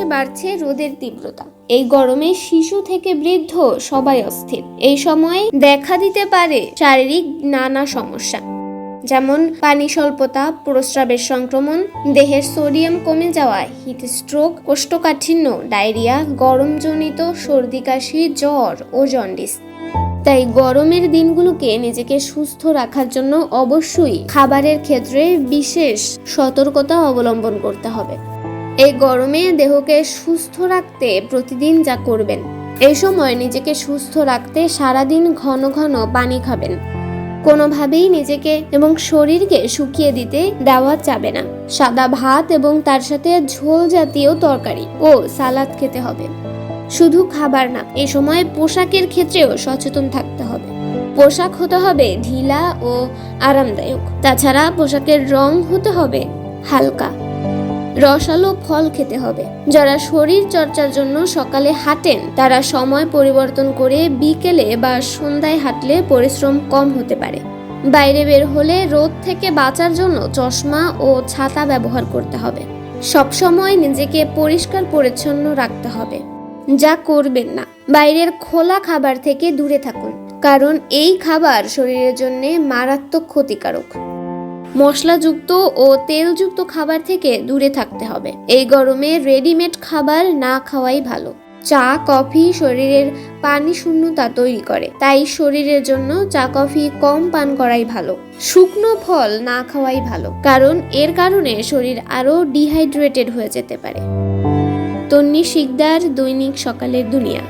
আকাশে বাড়ছে রোদের তীব্রতা। এই গরমে শিশু থেকে বৃদ্ধ সবাই অস্থির। এই সময় দেখা দিতে পারে শারীরিক নানা সমস্যা, যেমন পানি স্বল্পতা, প্রস্রাবের সংক্রমণ, দেহের সোডিয়াম কমে যাওয়া, হিট স্ট্রোক, কোষ্ঠকাঠিন্য, ডায়রিয়া, গরমজনিত সর্দি কাশি, জ্বর ও জন্ডিস। তাই গরমের দিনগুলোকে নিজেকে সুস্থ রাখার জন্য অবশ্যই খাবারের ক্ষেত্রে বিশেষ সতর্কতা অবলম্বন করতে হবে। এই গরমে দেহকে সুস্থ রাখতে প্রতিদিন যা করবেন, এই সময় নিজেকে সুস্থ রাখতে সারাদিন ঘন ঘন পানি খাবেন। কোনোভাবেই নিজেকে এবং শরীরকে শুকিয়ে দিতে দেওয়া যাবে না। সাদা ভাত এবং তার সাথে ঝোল জাতীয় তরকারি ও সালাদ খেতে হবে। শুধু খাবার না, এই সময় পোশাকের ক্ষেত্রেও সচেতন থাকতে হবে। পোশাক হতে হবে ঢিলা ও আরামদায়ক। তাছাড়া পোশাকের রং হতে হবে হালকা। রসালো ফল খেতে হবে। যারা শরীর চর্চার জন্য সকালে হাঁটেন, তারা সময় পরিবর্তন করে বিকেলে বা সন্ধ্যায় হাঁটলে পরিশ্রম কম হতে পারে। বাইরে বের হলে রোদ থেকে বাঁচার জন্য চশমা ও ছাতা ব্যবহার করতে হবে। সবসময় নিজেকে পরিষ্কার পরিচ্ছন্ন রাখতে হবে। যা করবেন না, বাইরের খোলা খাবার থেকে দূরে থাকুন, কারণ এই খাবার শরীরের জন্য মারাত্মক ক্ষতিকারক। মশলাযুক্ত ও তেলযুক্ত খাবার থেকে দূরে থাকতে হবে। এই গরমে রেডিমেড খাবার না খাওয়াই ভালো। চা কফি শরীরের পানি শূন্যতা তৈরি করে, তাই শরীরের জন্য চা কফি কম পান করাই ভালো। শুকনো ফল না খাওয়াই ভালো, কারণ এর কারণে শরীর আরো ডিহাইড্রেটেড হয়ে যেতে পারে। তন্নি শিকদার, দৈনিক সকালের দুনিয়া।